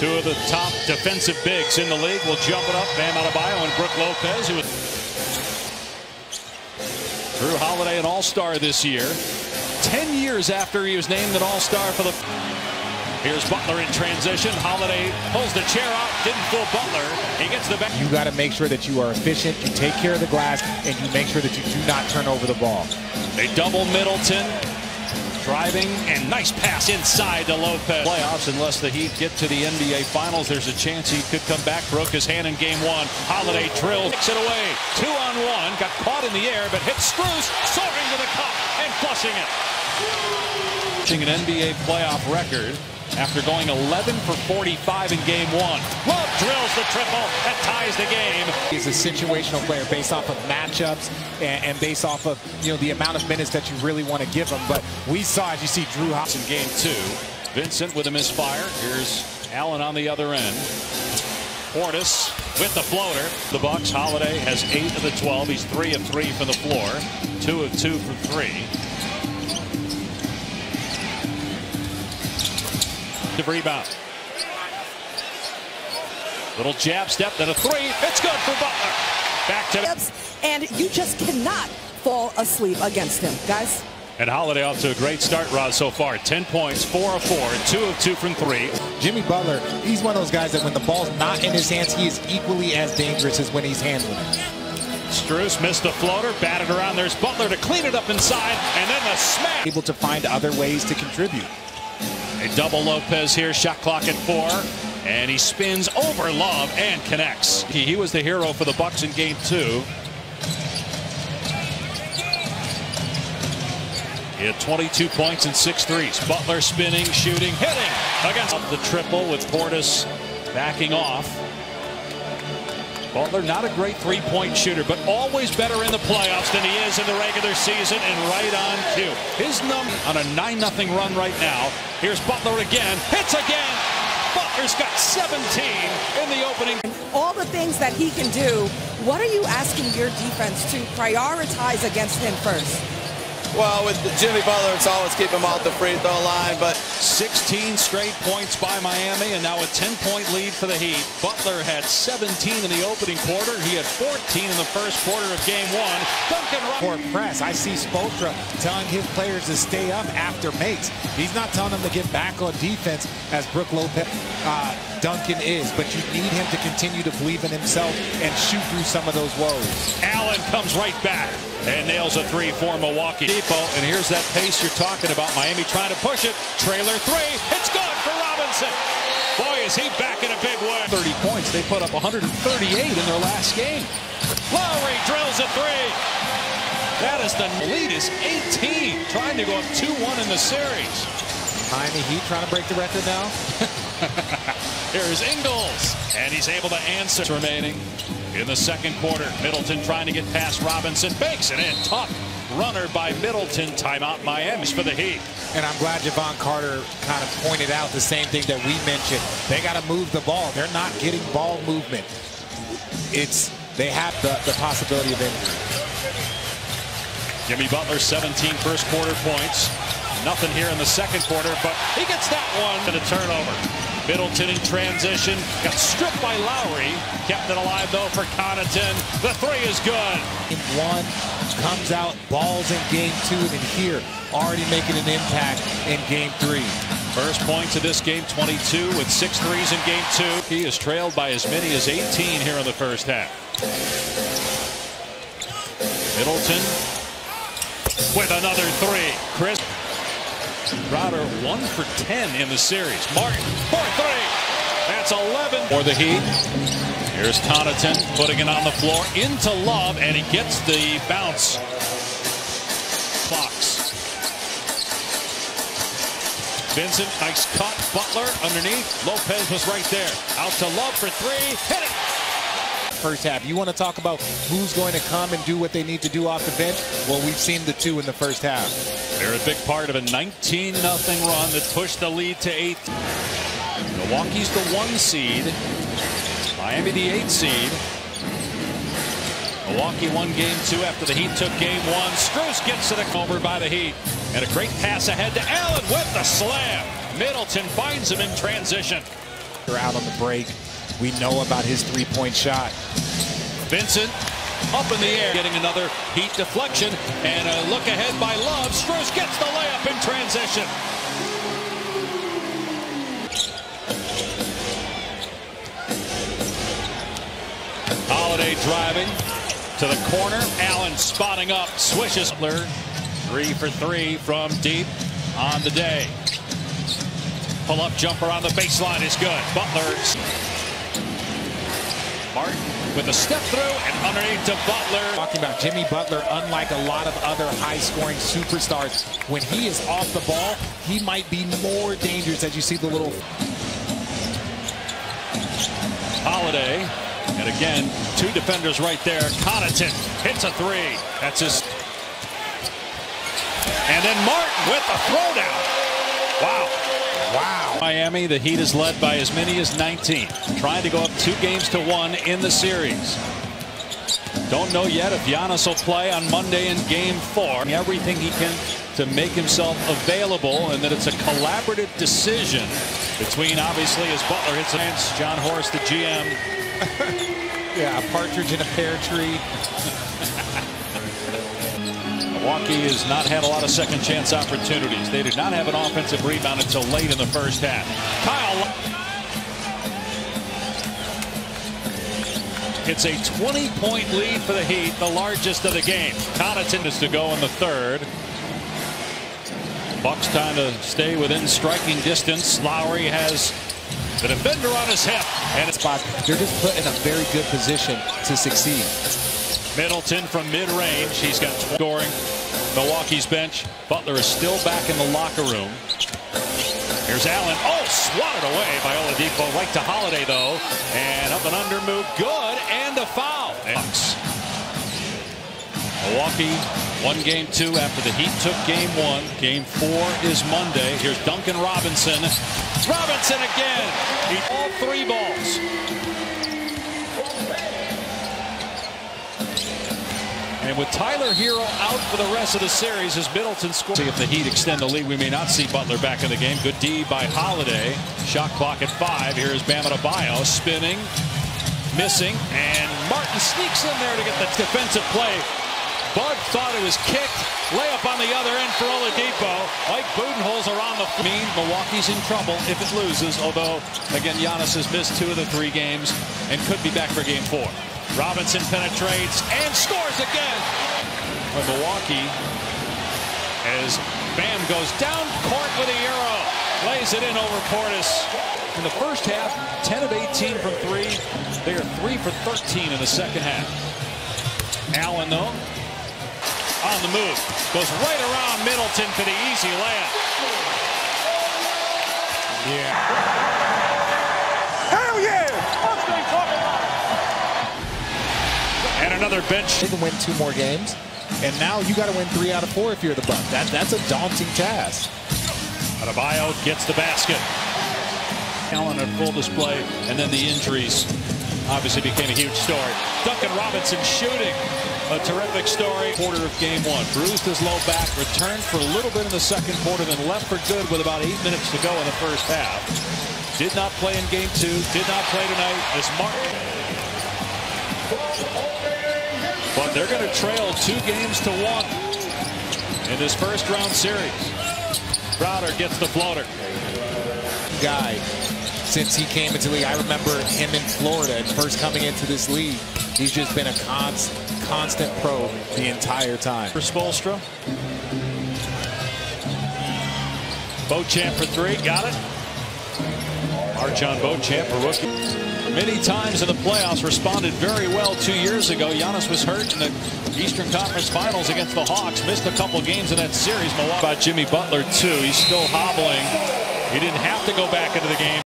Two of the top defensive bigs in the league will jump it up. Bam Adebayo and Brook Lopez, who was Drew Holiday, an all-star this year. 10 years after he was named an all-star for the... Here's Butler in transition. Holiday pulls the chair out. Didn't fool Butler. He gets the back. You got to make sure that you are efficient. You take care of the glass, and you make sure that you do not turn over the ball. They double Middleton. Driving, and nice pass inside to Lopez. Playoffs, unless the Heat get to the NBA Finals, there's a chance he could come back. Broke his hand in game one. Holiday drills, kicks it away. 2-on-1, got caught in the air, but hits Strus, soaring to the cup and flushing it. An NBA playoff record after going 11 for 45 in game one. Love drills the triple that ties the game. He's a situational player based off of matchups and based off of, the amount of minutes that you really want to give him. But we saw, as you see, Drew Holiday in game two. Vincent with a misfire. Here's Allen on the other end. Portis with the floater. The Bucks. Holiday has 8 of the 12. He's 3 of 3 from the floor. 2 of 2 from 3. The rebound. Little jab step, then a three. It's good for Butler. Back to and you just cannot fall asleep against him, guys. And Holiday off to a great start, Rod, so far. 10 points, 4 of 4, 2 of 2 from 3. Jimmy Butler, he's one of those guys that when the ball's not in his hands, he is equally as dangerous as when he's handling it. Strus missed the floater, batted around. There's Butler to clean it up inside, and then the smash. Able to find other ways to contribute. A double Lopez here, shot clock at 4, and he spins over Love and connects. He was the hero for the Bucks in game 2. He had 22 points and 6 threes. Butler spinning, shooting, hitting against the triple with Portis backing off. Butler not a great three-point shooter, but always better in the playoffs than he is in the regular season, and right on cue. His number on a 9-0 run right now. Here's Butler again, hits again. Butler's got 17 in the opening. All the things that he can do, what are you asking your defense to prioritize against him first? Well, with Jimmy Butler, it's always keep him out the free throw line, but 16 straight points by Miami, and now a 10-point lead for the Heat. Butler had 17 in the opening quarter. He had 14 in the first quarter of game 1. Duncan for press. I see Spoelstra telling his players to stay up after makes. He's not telling them to get back on defense as Brook Lopez, Duncan is, but you need him to continue to believe in himself and shoot through some of those woes. Allen comes right back and nails a 3 for Milwaukee. And here's that pace you're talking about. Miami trying to push it. Trailer 3. It's good for Robinson. Boy, is he back in a big way. 30 points. They put up 138 in their last game. Lowry drills a 3. That is the lead is 18. Trying to go up 2-1 in the series. Miami Heat trying to break the record now. Here's Ingles. And he's able to answer. Remaining in the second quarter. Middleton trying to get past Robinson. Bakes it in. Tough runner by Middleton. Timeout Miami for the Heat. And I'm glad Javon Carter kind of pointed out the same thing that we mentioned. They got to move the ball. They're not getting ball movement. They have the possibility of injury. Jimmy Butler, 17 first quarter points. Nothing here in the second quarter, but he gets that one and a turnover. Middleton in transition, got stripped by Lowry. Kept it alive, though, for Connaughton. The 3 is good. Game 1 comes out, balls in game 2, and here, already making an impact in game 3. First points of this game, 22 with 6 threes in game 2. He is trailed by as many as 18 here in the first half. Middleton with another 3. Chris Crowder 1 for 10 in the series. Martin for 3. That's 11 for the Heat. Here's Connaughton putting it on the floor into Love, and he gets the bounce. Clocks. Vincent, nice cut. Butler underneath. Lopez was right there. Out to Love for 3. Hit it. First half. You want to talk about who's going to come and do what they need to do off the bench? Well, we've seen the 2 in the first half. They're a big part of a 19-0 run that pushed the lead to 8. Milwaukee's the 1 seed. Miami the 8 seed. Milwaukee won game 2 after the Heat took game 1. Strus gets it over by the Heat. And a great pass ahead to Allen with the slam. Middleton finds him in transition. They're out on the break. We know about his three-point shot. Vincent up in the air, getting another heat deflection, and a look ahead by Love. Strus gets the layup in transition. Holiday driving to the corner. Allen spotting up, swishes. 3 for 3 from deep on the day. Pull-up jumper on the baseline is good. Butler. Martin with a step through and underneath to Butler. Talking about Jimmy Butler, unlike a lot of other high-scoring superstars, when he is off the ball, he might be more dangerous as you see the little... Holiday. And again, 2 defenders right there. Connaughton hits a 3. That's his. And then Martin with the throwdown. Wow. Wow. Miami, the Heat is led by as many as 19. Trying to go up 2-1 in the series. Don't know yet if Giannis will play on Monday in Game 4. Everything he can to make himself available, and that it's a collaborative decision between, obviously, as Butler hits against John Horst, the GM. Yeah, a partridge in a pear tree. Milwaukee has not had a lot of second chance opportunities. They did not have an offensive rebound until late in the first half. Kyle. It's a 20-point lead for the Heat, the largest of the game. Connaughton is to go in the third. Bucks trying to stay within striking distance. Lowry has the defender on his hip. And it's they're just put in a very good position to succeed. Middleton from mid-range. He's got scoring. Milwaukee's bench. Butler is still back in the locker room. Here's Allen. Oh, swatted away by Oladipo. Right to Holiday, though. And up and under move. Good. And a foul. Milwaukee won Game 2 after the Heat took Game 1. Game 4 is Monday. Here's Duncan Robinson. Robinson again. All 3 balls. And with Tyler Hero out for the rest of the series as Middleton scores. See if the Heat extend the lead. We may not see Butler back in the game. Good D by Holiday. Shot clock at 5. Here's Bam Adebayo spinning, missing, and Martin sneaks in there to get the defensive play. Bud thought it was kicked. Layup on the other end for Oladipo. Mike Budenholzer around the mean. Milwaukee's in trouble if it loses, although, again, Giannis has missed 2 of the 3 games and could be back for Game 4. Robinson penetrates and scores again. For Milwaukee, as Bam goes down court with the arrow, lays it in over Portis. In the first half, 10 of 18 from 3. They are 3 for 13 in the second half. Allen, though, on the move, goes right around Middleton for the easy layup. Yeah. Hell yeah! That's what I'm talking about. And another bench. They can win 2 more games, and now you got to win 3 out of 4 if you're the Bucks. That's a daunting task. Adebayo gets the basket. Allen on full display, and then the injuries obviously became a huge story. Duncan Robinson shooting. A terrific story. Quarter of Game 1. Bruised his low back, returned for a little bit in the second quarter, then left for good with about 8 minutes to go in the first half. Did not play in Game 2. Did not play tonight as Martin. But they're going to trail 2-1 in this first round series. Crowder gets the floater. Guy, since he came into the league, I remember him in Florida and first coming into this league. He's just been a constant pro the entire time. For Spoelstra. Beauchamp for 3, got it. Archon Beauchamp, a rookie. Many times in the playoffs, responded very well 2 years ago. Giannis was hurt in the Eastern Conference Finals against the Hawks. Missed a couple games in that series. Milwaukee. About Jimmy Butler, too. He's still hobbling. He didn't have to go back into the game.